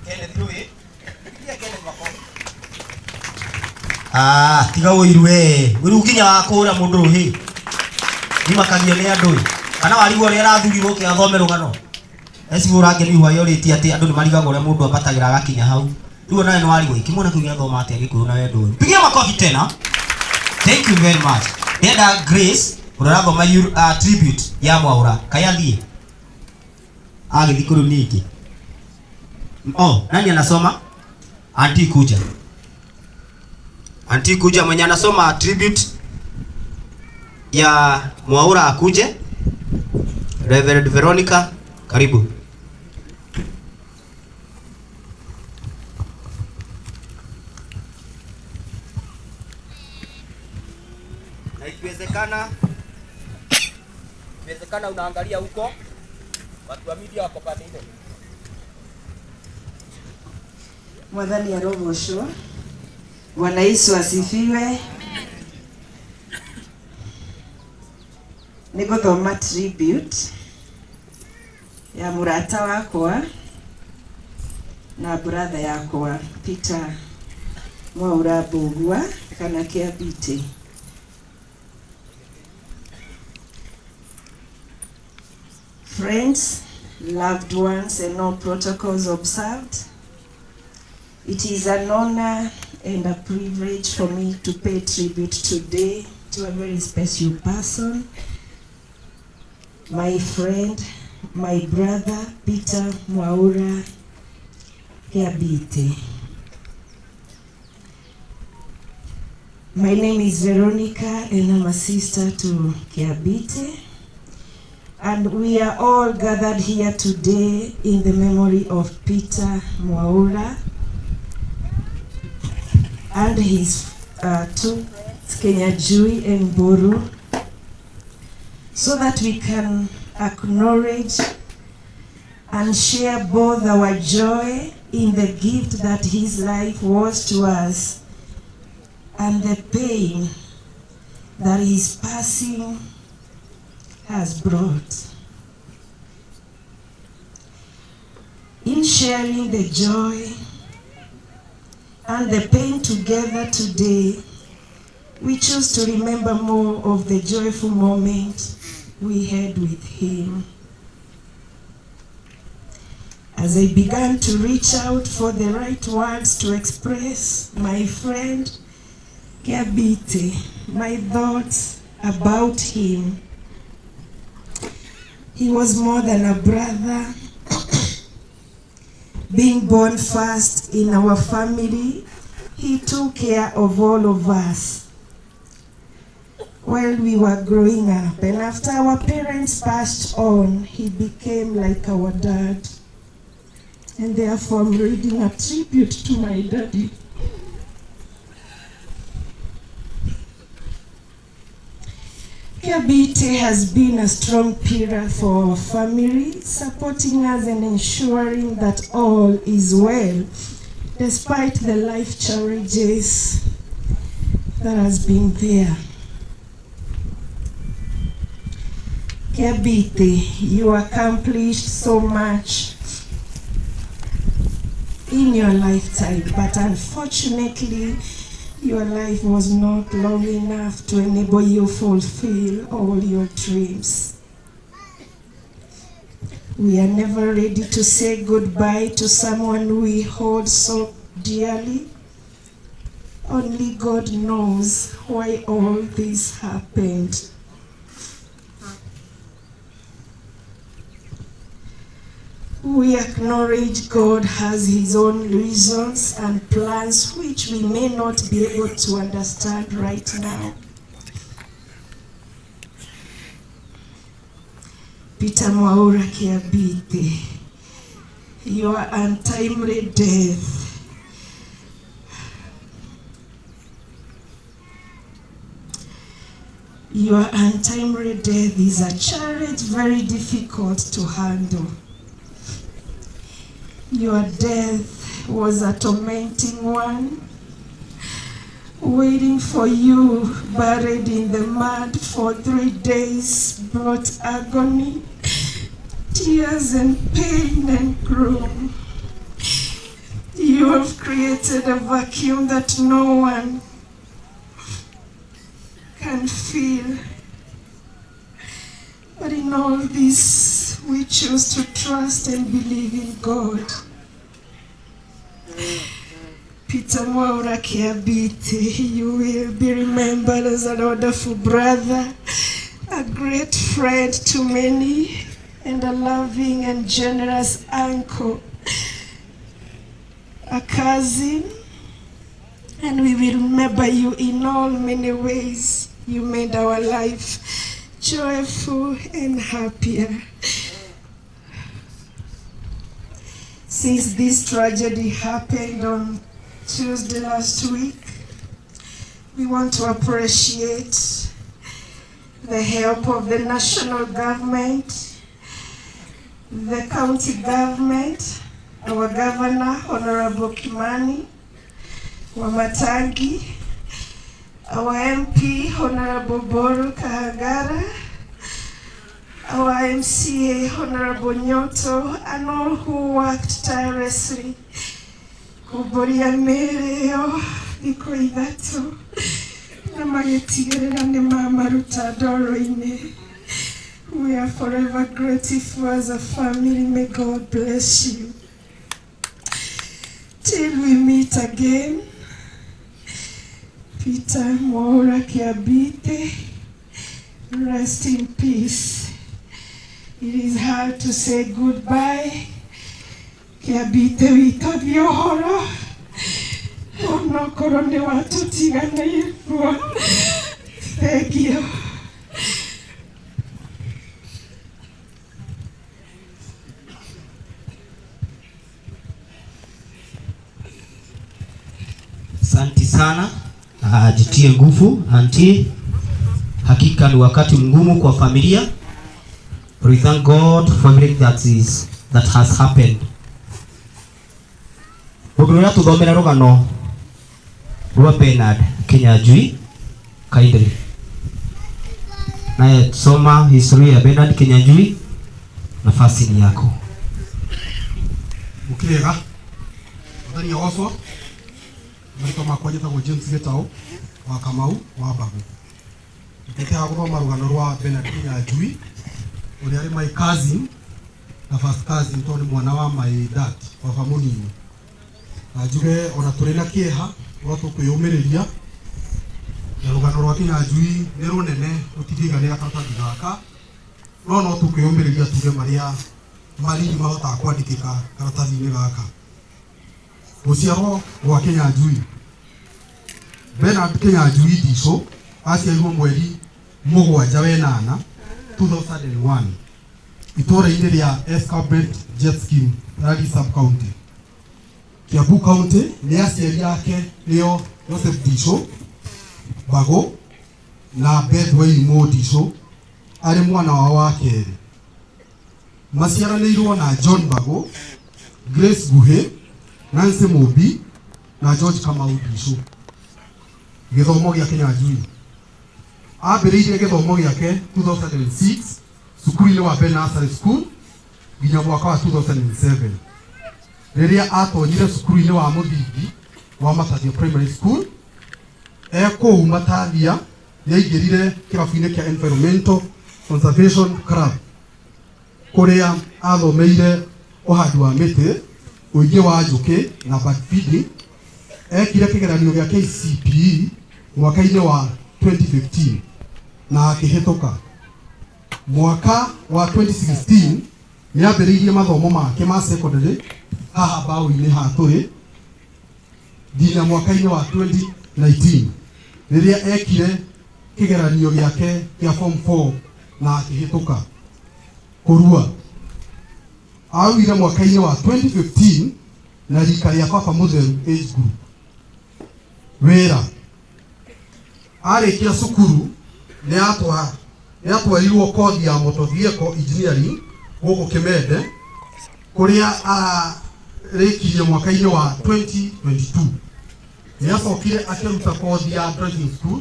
Kenneth Lui. Pigia Kenneth makofi. Tiga uirwe. Wirukinya wakura mundu ruhi. Nimakagio ni andu. Kana warigwo ri arathurirwo ki athome rugano. Esi murange ni huayo riti ati andu ni marigagwo ria mundu abatagira agakinya hau. Riu nawe ni warigwo ikimona kiu giathoma ati agikuyu na wendo. Pigia makofi tena. Thank you very much. Deda Grace, urathoma tribute ya Mwaura. Kayathie. Agithikuru niki. Nani anasoma? Auntie Kuja. Auntie Kuja mwenye anasoma tribute ya Mwaura akuje. Reverend Veronica, karibu. Na ikiwezekana unaangalia huko watu wa media wako pale ile. Mwathani arogoshwo. Bwana Yesu asifiwe. Niguthoma tribute ya murata wakwa na brother yakwa Peter Mwaura Bogua kana Kiabite. Friends, loved ones, and all protocols observed, it is an honor and a privilege for me to pay tribute today to a very special person, my friend, my brother, Peter Mwaura Kiabite. My name is Veronica and I'm a sister to Kiabite. And we are all gathered here today in the memory of Peter Mwaura and his two friends, Kenyajui and Boru, so that we can acknowledge and share both our joy in the gift that his life was to us and the pain that his passing has brought. In sharing the joy and the pain together today, we choose to remember more of the joyful moment we had with him. As I began to reach out for the right words to express my friend Kiabite, my thoughts about him, he was more than a brother. Being born first in our family, he took care of all of us while we were growing up. And after our parents passed on, he became like our dad. And therefore I'm reading a tribute to my daddy. Kiabite has been a strong pillar for our family, supporting us and ensuring that all is well, despite the life challenges that has been there. Kiabite, you accomplished so much in your lifetime, but unfortunately, your life was not long enough to enable you fulfill all your dreams. We are never ready to say goodbye to someone we hold so dearly. Only God knows why all this happened. We acknowledge God has his own reasons and plans which we may not be able to understand right now. Peter Mwaura Kiabite, your untimely death is a challenge very difficult to handle. Your death was a tormenting one, waiting for you buried in the mud for 3 days brought agony, tears and pain and gloom. you have created a vacuum that no one can fill. But in all this, we choose to trust and believe in God. Peter Mwaura Kiabite, you will be remembered as a wonderful brother, a great friend to many, and a loving and generous uncle, a cousin, and we will remember you in all many ways. You made our life joyful and happier. Since this tragedy happened on Tuesday last week, we want to appreciate the help of the national government, the county government, our governor, Honorable Kimani Wamatangi, our MP, Honorable Boru Kahagara, our MCA, Honorable Nyoto, and all who worked tirelessly. Kuboria mereo, iko idhato, na magetigerera ne mama rutadoro ine. We are forever grateful as a family. May God bless you. Till we meet again, Peter Mwaura Kiabite, rest in peace. It is hard to say goodbye. Kiabite wito vyohoro, ono korone watu tigana yirua. Thank you. Asante sana. Jitie nguvu auntie. Hakika ni wakati mgumu kwa familia. We thank God for everything that has happened. Bugurura tuthomera rugano rwa Bernard Kinyanjui kindly. Naye soma historia ya Bernard Kinyanjui, nafasi ni yako. Mukirega ndani ya oswa marito makwaje ta James Getao wa Kamau wa Babu. Nitaka gũthoma rugano rwa Bernard Kinyanjui uri ari my cousin na first cousin to ni mwana wa my dad wa family. Ajuge ona turi na kieha rwa tukuyumiriria na rugano rwa Kinyanjui ni runene rutigiganira karatathi gaka no tukuyumiriria tuge maria mari mahota kwandikika karatathi-ini gaka. Guciarwo gwa Kinyanjui. Bernard Kinyanjui Ndico aciarirwo mweri 7/8 2001 itora-ini ria Escarbet Jet Scheme Rari Sub County, Kiambu County. Ni aciari yake nio Joseph Ndico Bago na Beth Wairimu Ndico ari mwana wa keri. Maciaranĩirwo na John Bago, Grace Guhe, Nancy Mobi na George Kamau Ndico. Gĩthomo gĩa Kinyanjui. Ambĩrĩirie gĩthomo gĩake 2006 cukuru-inĩ wa Nursery School nginya mwaka wa 2007. Rĩrĩa atonyire cukuru-inĩ wa mũthingi wa Matathia Primary School, kũu Matathia nĩaingĩrire kĩrabu-inĩ kĩa Environmental Conservation Club kũrĩa athomeire ũhandi wa mĩtĩ, ũingĩ wa njũkĩ na bird feeding. Ekire kĩgeranio gĩa KCPE mwaka-inĩ wa 2015 na akĩhĩtũka. Mwaka wa 2016 nĩambĩrĩirie mathomo make ma secondary haha Mbaũ-inĩ ha tũrĩ nginya mwaka-inĩ wa 2019 rĩrĩa ekire kĩgeranio gĩake gĩa form 4 na akĩhĩtũka. Kũrua awire mwaka-inĩ wa 2015 na rika rĩa Papa Mũtheru age group. Wĩra arĩkia cukuru nĩatwarirwo kothi ya motor vehicle engineering gũkũ Kĩmende kũrĩa arĩkirie mwaka-inĩ wa 2022. Nĩacokire akĩruta kothi ya driving school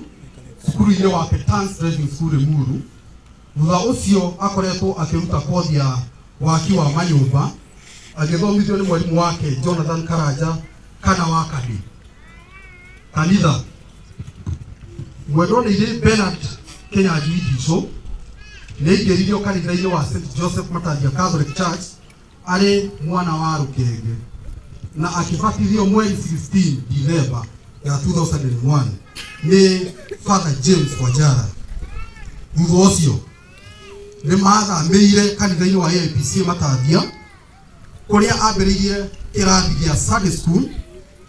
cukuru-inĩ wa Petans Driving School Limuru. Thutha ũcio akoretwo akĩruta kothi ya waki wa manyũmba agĩthomithio nĩ mwarimu wake Jonathan Karanja kana wakani kanitha mwendo ni Bernard Kinyanjui Ndisho nĩ ingĩririo kanitha-inĩ wa St Joseph Mataria Catholic Church arĩ mwana wa Rũkenge na akĩbatithio mweri 16 December ya 2001 nĩ Father James Wanjara. Thutha ũcio nĩ mathamĩire kanitha-inĩ wa AIPC Mataria kũrĩa ambĩrĩirie kĩrathi gĩa Sunday school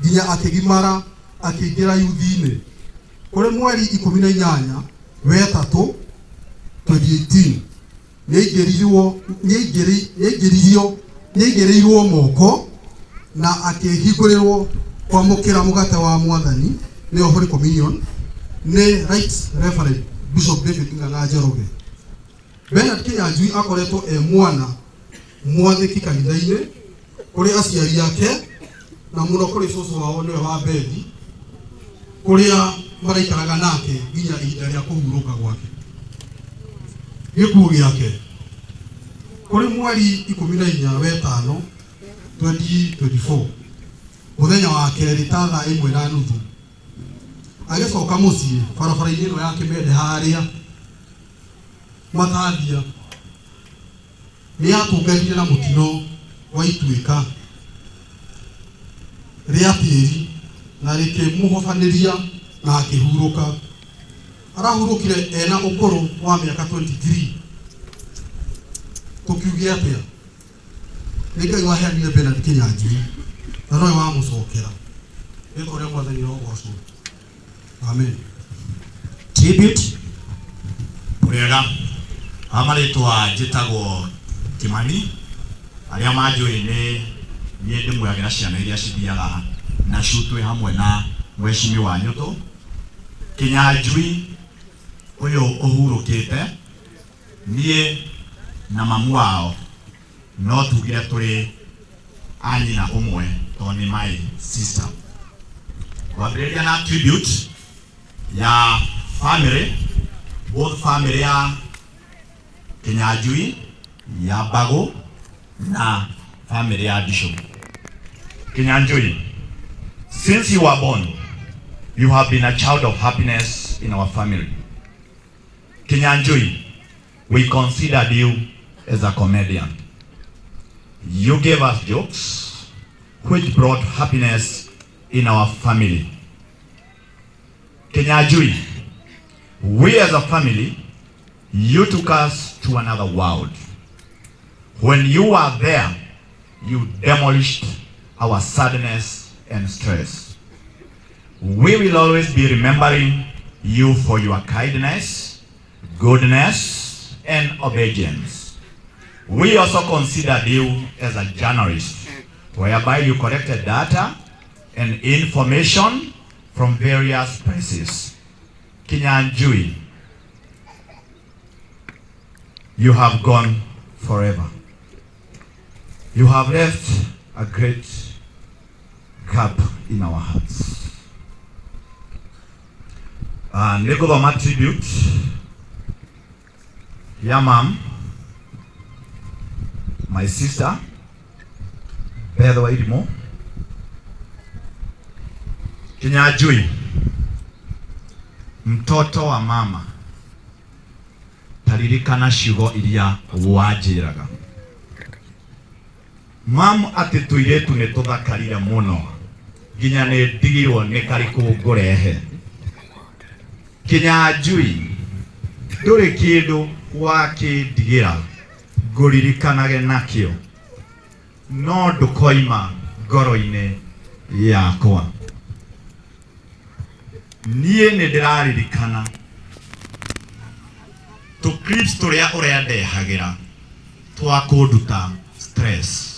nginya akĩgimara akĩingĩra youth-inĩ kũrĩ mweri 18 wetatũ 2018 nĩaingĩrĩirwo moko na akĩhingũrĩrwo kwamũkĩra mũgate wa Mwathani nĩyo Holy Communion nĩ Right Reverend Bishop David Ng'ang'a Njoroge. Bernard Kinyanjui akoretwo mwana mwathĩki kanitha-inĩ kũrĩ aciari ake na mũno kũrĩ cũcũ wao nĩwe wa Bethi kũrĩa maraikaraga nake nginya ihinda rĩa kũhurũka gwake. Gĩkuũ gĩake kũrĩ mweri 14 wetano 2024 mũthenya wa kerĩ ta thaa 1:30 agĩcoka mũciĩ barabara-inĩ ĩno ya Kĩmende harĩa Matathia nĩatũnganire na mũtino wa ituĩka rĩa tĩri na rĩkĩmũhobanĩria na akĩhurũka. Arahurũkire ena ũkũrũ wa mĩaka 23. Tũkiuge atĩa nĩ Ngai waheanire Bernard Kinyanjui na nowe wamũcokera. Rĩtwa rĩa Mwathani rĩrogocwo. Amen. Tribute Murega amarĩtwa njĩtagwo Kimani arĩa manjũĩ nĩ niĩ ndĩmwagĩra ciana iria cithiaga na cutwe hamwe na Mheshimiwa Nyũtũ. Kinyanjui ũyũ ũhurũkĩte niĩ na mamu wao no tugire tũrĩ anyina ũmwe tondũ nĩ my sister. Wambĩrĩria na tribute ya family, both family ya Kinyanjui ya Bago na family ya Ndisho. Kinyanjui, since you were born, you have been a child of happiness in our family. Kinyanjui, we considered you as a comedian. You gave us jokes which brought happiness in our family. Kinyanjui, we as a family, you took us to another world. When you were there, you demolished our sadness and stress. We will always be remembering you for your kindness, goodness, and obedience. We also considered you as a journalist, whereby you collected data and information from various places. Kinyanjui, you have gone forever. You have left a great gap in our hearts. Nĩngũthoma tribute ya mom, my sister Beth Wairimo. Kinyanjui, mtoto wa mama, taririkana ciugo iria wanjĩraga. Mam atĩ tũirĩtu nĩ tũthakarire mũno nginya nĩ ndigirwo nĩ karĩkũ ngũrehe. Kinyanjui, ndũrĩ kĩndũ wakĩndigĩra ngũririkanage nakĩo, no ndũkoima ngoro-inĩ yakwa. Niĩ nĩ ndĩraririkana tũ clips tũrĩa ũrendehagĩra twa kũnduta stress.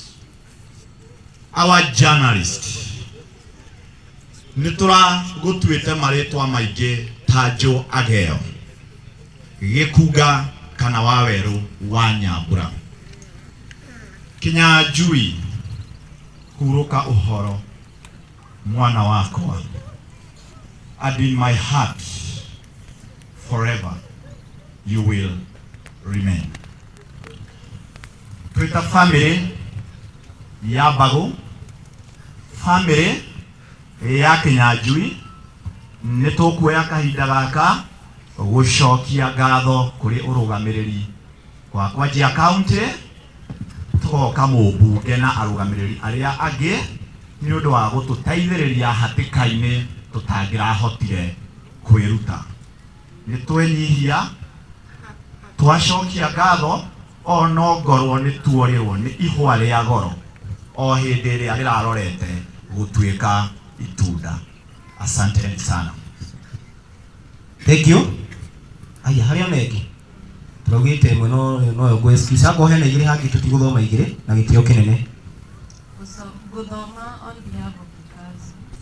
Our journalist nĩ tũragũtuĩte marĩtwa maingĩ ta Joe Ageo, Gĩkuga kana Wawerũ wa Nyambura. Kinyanjui, hurũka ũhoro mwana wakwa, and in my heart forever you will remain. Twita family ya Bago, family ya Kinyanjui nĩ tũkuoya kahinda gaka gũcokia ngatho kũrĩ ũrũgamĩrĩri wa Wajir County, tũgoka mũmbunge na arũgamĩrĩri arĩa angĩ nĩ ũndũ wa gũtũteithĩrĩria hatĩka-inĩ tũtangĩrahotire kwĩruta. Nĩ twenyihia twacokia ngatho ono ngorwo nĩ tuorirwo nĩ ihwa rĩa goro o hĩndĩ ĩrĩa rĩrarorete gũtuĩka itunda. Asante sana. Thank you. Aya harĩa nengĩ tũraugĩte ĩmwe no ngwĩcikia ngo hena igĩrĩ hangĩ tũtigũthoma igĩrĩ na gĩtĩo kĩnene. Gũthoma on behalf of the cousins.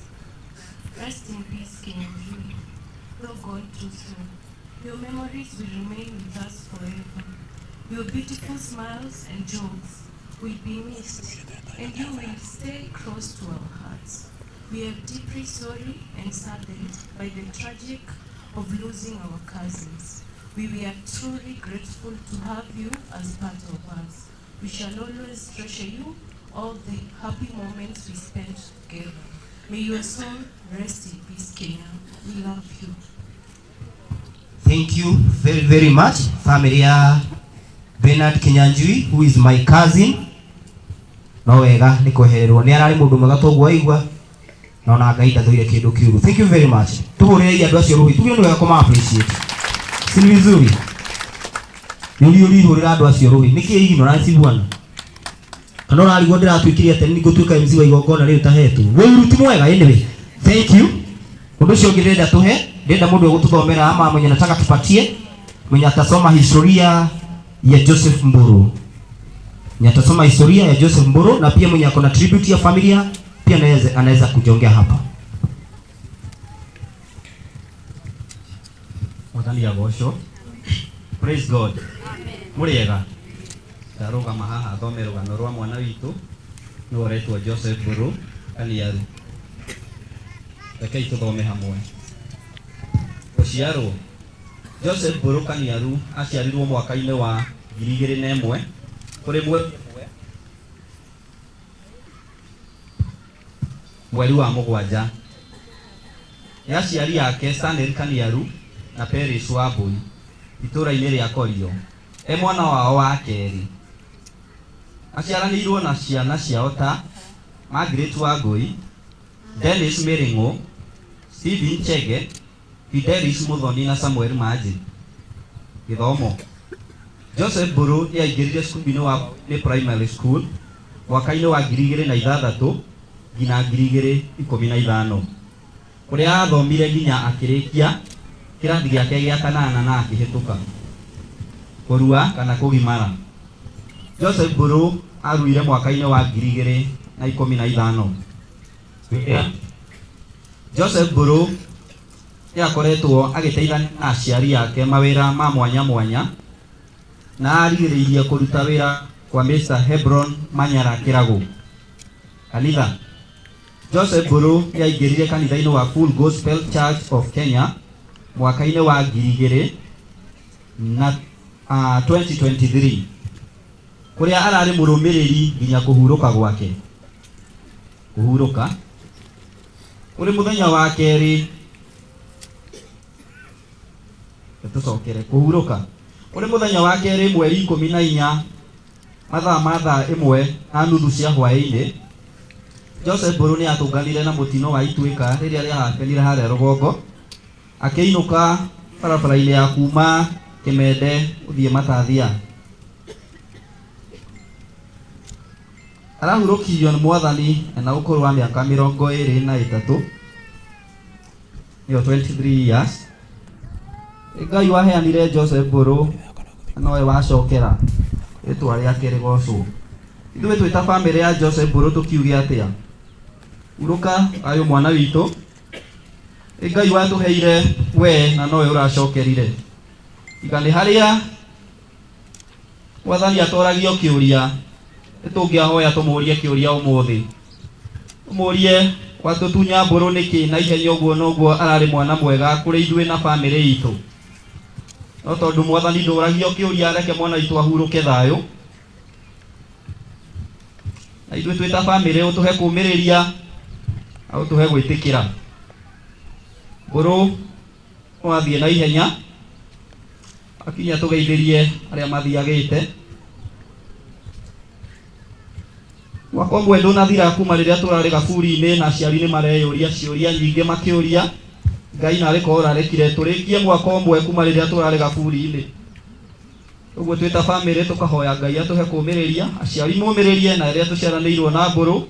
Rest in peace, Kinyanjui. Though gone too soon, your memories will remain with us forever. Your beautiful smiles and jokes will be missed, and you will stay close to our hearts. We are deeply sorry and saddened by the tragic of losing our cousins. We were truly grateful to have you as part of us. We shall always treasure you, all the happy moments we spent together. May your soul rest in peace, Kenya. We love you. Thank you very, very much, family ya Bernard Kinyanjui, who is my cousin. No wega nĩ kwehererwo nĩ ararĩ mũndũ mwega toguo aigua na ona Ngai ndathũire kĩndũ kĩũru. Thank you very much. Tũhũrĩre andũ acio rũhi, tuge nĩ wega kũma appreciate. Si vizuri. Yuri hũrĩra andũ acio rũhi. Nĩkĩ ignorance bwana? Kana ũrarigwo ndĩratuĩkire atĩ nĩ ngũtuĩka MC wa igongona rĩu tahetwo. Wĩru ti mwega anyway. Thank you. Ũndũ ũcio ũngĩ ndĩrenda tũhe, ndĩrenda mũndũ ũgũtũthomera ama mwenye nataka tupatie, mwenye atasoma historia ya Joseph Mburu. Nitasoma historia ya Joseph Mburu na pia mwenye akona tribute ya familia pia anaweza kujongea hapa. Mwathani ya gosho. Praise God. Muriega. Taruga mahaha thome rugano rwa mwana witu no uretwo Joseph Mburu Kaniaru. Rekei tuthome hamwe. Uciarwo Joseph Mburu Kaniaru aciarirwo mwaka-inĩ wa 2001 kuri mweri wa mũgwanja. Aciari yake Stanley Kaniaru na Peris Wambui itũra-inĩ rĩa Korio mwana wao wa kerĩ. Aciaranĩirwo na ciana ciao ta Margaret Wangui, Dennis Miringo, Stephen Chege, Fidelis Muthoni na Samuel Manji. Gĩthomo Joseph Mburu aingĩrire cukuru-inĩ wa primary school mwaka-inĩ wa 2006 nginya 2015 kũrĩa athomire nginya akĩrĩkia kĩrathi gĩake gĩa kanana na akĩhĩtũka kũrua kana kũgimara. Joseph Mburu aruire mwaka-inĩ wa 2015. Joseph Mburu akoretwo agĩteithania na aciari yake mawĩra ma mwanya mwanya na arigĩrĩirie kũruta wĩra kwa Mr. Hebron Manyara Kĩragũ. Kanitha Joseph Mburu aingĩrire kanitha-inĩ wa Full Gospel Church of Kenya mwaka-inĩ wa 2023 kũrĩa ararĩ mũrũmĩrĩri nginya kũhurũka gwake. Kũhurũka kũrĩ mũthenya wa kerĩ tũcokere kũhurũka kũrĩ mũthenya wa kerĩ mweri 14 mathaa 1:30 cia hwaĩ-inĩ. Joseph Mburu nĩ atũnganire na mũtino wa Ituĩka rĩrĩa rĩahakanire harĩa rũgongo akĩinũka barabara-inĩ ya kuma Kĩmende gũthiĩ Matathia. Arahurũkirio nĩ Mwathani na ũkũrũ wa mĩaka 23 nĩyo 23 years. Ngai waheanire Joseph Mburu nowe wacokera rĩtwa rĩake rĩgocwo. Ithuĩ twĩ ta bamĩrĩ ya Joseph Mburu tũkiuge atĩa? Urũka ayo mwana witũ, Ngai watũheire we na nowe ũracokerire. Ikani harĩa Mwathani atoragio kĩũria tũngĩahoya tũmũrie kĩũria ũmũthĩ. Tũmũrie watũtunya Mburu nĩkĩ na ihenya ũguo noguo ararĩ mwana mwega kũrĩ ithuĩ na bamĩrĩ itũ. No tondũ Mwathani ndũragio kĩũria reke mwana witũ ahurũke thayũ. Na ithuĩ twĩ ta bamĩrĩ ũtũhe kũmĩrĩria au tuhe gwitikira Mburu wathie na ihenya akinya tugeithirie aria mathiagite wakombwe ndunathira kuma riria turari gaburi-ini na aciari ni mareyuria ciuria nyingi makiuria Ngai na ariko rarekire turikie mwakombwe kuma riria turari gaburi-ini uguo twita family tukahoya Ngai atuhe kumiriria aciari mumiririe na riria tuciaranirwo na Mburu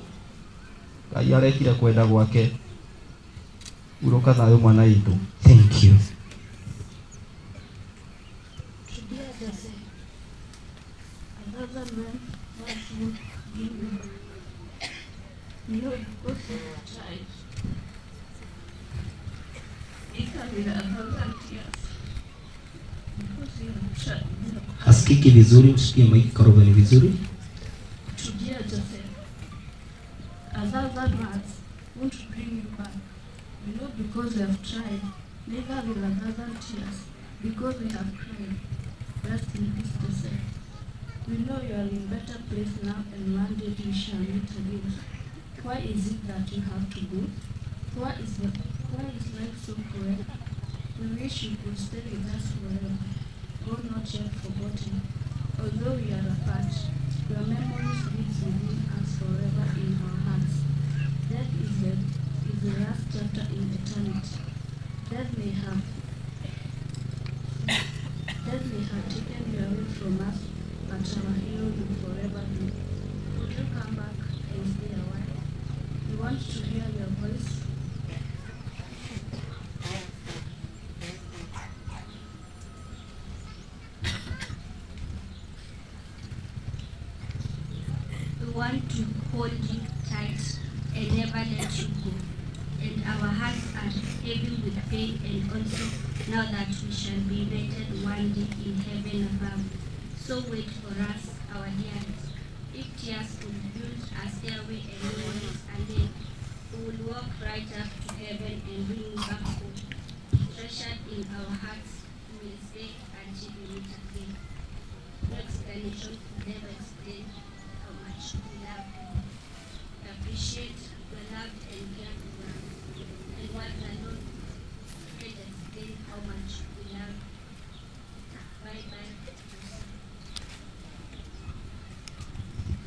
Ngai arekire kwenda gwake uroka thayo mwana itu. Thank you. Hasikiki vizuri, msikie mic karibu ni vizuri. Dear Joseph, as other words want to bring you back. We know because we have tried, neither will a thousand tears, because we have cried. Rest in peace, Joseph. We know you are in better place now, and one day we shall meet again. Why is it that you have to go? Why is life so cruel? We wish you could stay with us forever. God not yet forgotten. Although we are apart, your memories live within us forever in our hearts. Death is the last chapter in eternity. Death may have taken you away from us, but our hero will forever be. Would you come back and stay a while? We want to hear your voice. We want to hold you tight and never let you go. And our hearts are heavy with pain, and also now that we shall be united one day in heaven above. So wait for us, our dearest. If tears could build a stairway and memories and then we will walk right up to heaven and bring you back home. Treasured in our hearts, we will stay until we meet again. No explanation could never explain how much we love you. We appreciate your love and care for us. And what alone can explain how much we love you. Bye-bye.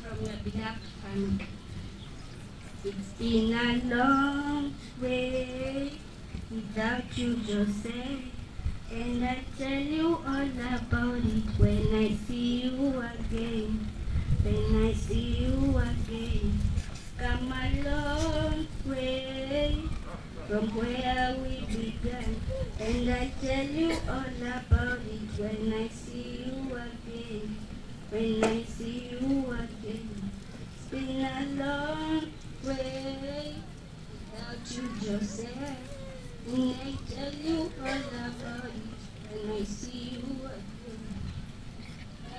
From your beloved family. It's been a long way without you, Joseph. And I tell you all about it when I see you again. When I see you again. Come a long way from where we began. And I tell you all about it when I see you again. When I see you again. It's been a long way without you, Joseph. And I tell you all about it when I see you again.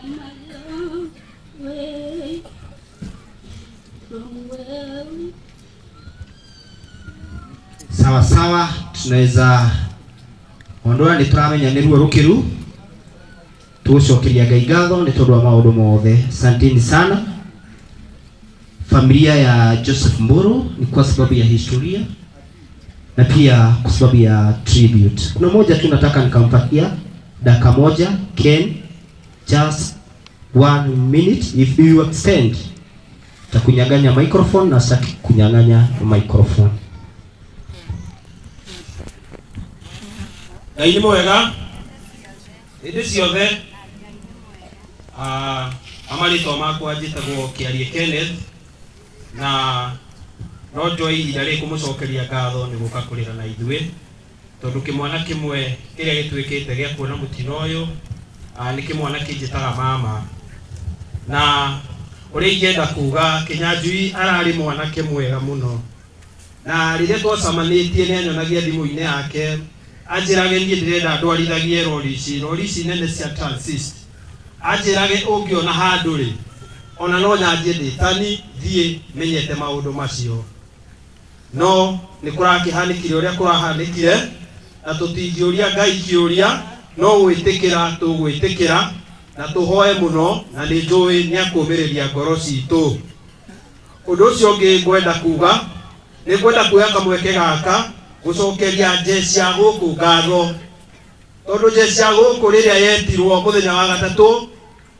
Come a long way from where we. Sawa sawa, tunaweza ondoa ni turamenya ni ruo rukiru tucokeria Ngai ngatho ni tondu wa maundu mothe. Asanteni sana familia ya Joseph Mburu, ni kwa sababu ya historia na pia kwa sababu ya tribute. Kuna moja tu nataka nikampatia dakika moja. Ken, just 1 minute. If you extend takunyang'anya microphone na sitaki kunyang'anya microphone. Ngai ni mwega hindi ciothe. Amarĩtwa makwa njĩtagwo Kĩarie Kenneth, na no njoe ihinda rĩrĩ kũmũcokeria ngatho nĩ gũka kũrĩra na ithuĩ tondũ kĩmwana kĩmwe kĩrĩa gĩtuĩkĩte gĩa kuona mũtino ũyũ nĩ kĩmwana kĩnjĩtaga mama, na ũrĩa ingĩenda kuga Kĩnyanjui ararĩ mwanake mwega mũno, na rĩrĩa twacamanĩtie nĩ anyonagia thimũ-inĩ yake anjĩrage niĩ ndĩrenda ndwarithagie rori ici nene cia transist. Anjĩrage ũngĩona handũ rĩ ona no nyanjie ndĩtani thiĩ menyete maũndũ macio, no nĩ kũrakĩhanĩkire ũrĩa kũrahanĩkire na tũtingĩũria Ngai kĩũria, no gwĩtĩkĩra tũgwĩtĩkĩra na tũhoe mũno, na nĩ njũĩ nĩ akũmĩrĩria ngoro citũ. Ũndũ ũcio ũngĩ ngwenda kuga nĩ kwenda kuoya kamweke gaka gũcokeria jeshi ya gũkũ ngatho, tondũ jeshi ya gũkũ rĩrĩa yetirwo mũthenya wa gatatũ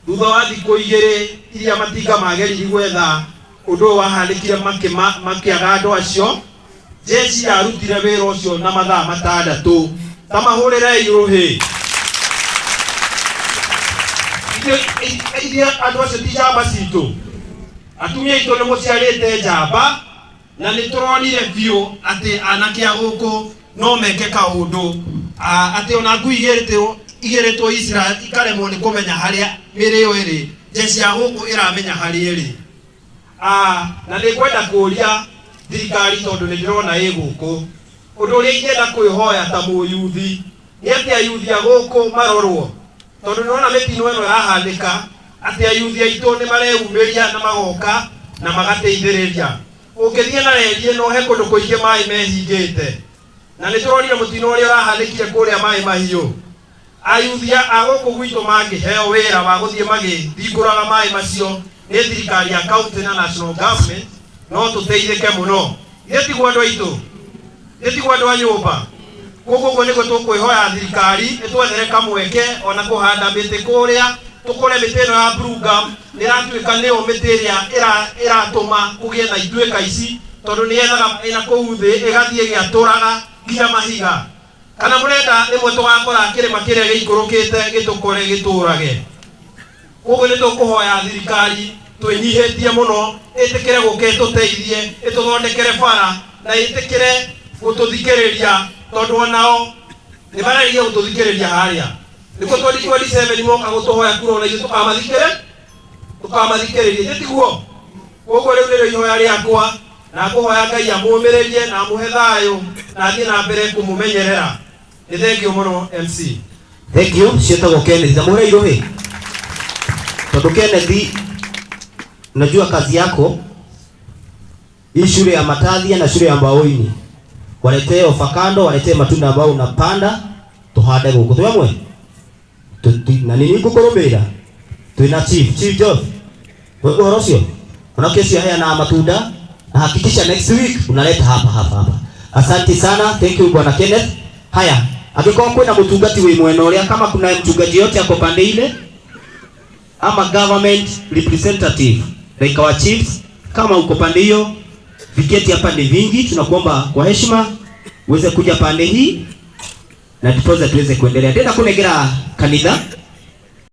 thutha wa thikũ 2 iria matinga mageririe gwetha ũndũ ũyũ wahanĩkire makĩaga andũ acio, jeshi yarutire wĩra ũcio na mathaa 6. Tamahũrĩre irũhĩ. Ithuĩ andũ acio ti njamba citũ, atumia aitũ nĩ mũciarĩte njamba, na nĩ tũronire biũ atĩ anake a gũkũ no meke kaũndũ, atĩ ona ngui igĩrĩtwo Israel ikaremwo nĩ kũmenya harĩa mĩrĩo ĩrĩ, jeshi ya gũkũ ĩramenya harĩa ĩrĩ. Na nĩ kwenda kũria thirikari tondũ nĩ ndĩrona ĩ gũkũ, ũndũ ũrĩa ingĩenda kwĩhoya ta mũyuthi nĩ atĩ ayuthi a gũkũ marorwo, tondũ nĩrona mĩtino ĩno yahanĩka atĩ ayuthi aitũ nĩ mareyumĩria na magoka na magateithĩrĩria. Ũngĩthiĩ na reri ĩno he kũndũ kũingĩ maĩ mehingĩte, na nĩ tũronire mũtino ũrĩa ũrahanĩkire kũrĩa maĩ mahiũ. Ayuthi a gũkũ gwitũ mangĩheo wĩra wa gũthiĩ magĩthingũraga maĩ macio nĩ thirikari ya county na national government, no tũteithĩke mũno. Ithuĩ tiguo andũ aitũ, ithuĩ tiguo andũ a nyũmba. Koguo nĩguo tũkwĩhoya thirikari ĩtwethere kamweke ona kũhanda mĩtĩ kũrĩa, tũkore mĩtĩ ĩno ya Blue Gum nĩ ĩratuĩka nĩyo mĩtĩ ĩrĩa ĩratũma kũgĩe na ituĩka ici, tondũ nĩ yethaga ĩna kũu thĩ ĩgathiĩ ĩgĩatũraga nginya mahiga. Kana mũrenda rĩmwe tũgakora kĩrĩma kĩrĩa gĩikũrũkĩte gĩtũkore gĩtũrage. Koguo nĩ tũkũhoya thirikari twĩnyihĩtie mũno, ĩtĩkĩre gũka ĩtũteithie, ĩtũthondekere bara na ĩtĩkĩre gũtũthikĩrĩria, tondũ onao nĩ mararĩkia gũtũthikĩrĩria harĩa. Nĩkuo 2027 moka gũtũhoya kura ona ithuĩ tũkamathikĩrĩria, ithuĩ tiguo. Koguo rĩu nĩrĩo ihoya rĩakwa, na ngũhoya Ngai amũmĩrĩrie na amũhe thayũ na athiĩ na mbere kũmũmenyerera. Nĩ thengio mũno MC. Thank you. Cietagwo Kenneth. Tamũhũrĩre irũhĩ. Tondũ Kenneth, najua kazi yako hii shule ya Matathia na shule ya Mbaoini, waletee ofakando, waletee matunda ambao unapanda tuhande gũkũ twemwe na nini ngũkũrũmĩrĩra twĩna Chief Job ũhoro ũcio ona kesi haya na matunda, na hakikisha next week unaleta hapa. Asante sana. Thank you Bwana Kenneth. Haya, angĩkorwo kwĩna mũtungati wĩ mwena ũrĩa, kama kuna mchungaji yote ako pande ile ama government representative like our chiefs, kama uko pande hiyo, viketi hapa ni vingi, tunakuomba kwa heshima uweze kuja pande hii na tuweze kuendelea. Tena kunegera kanitha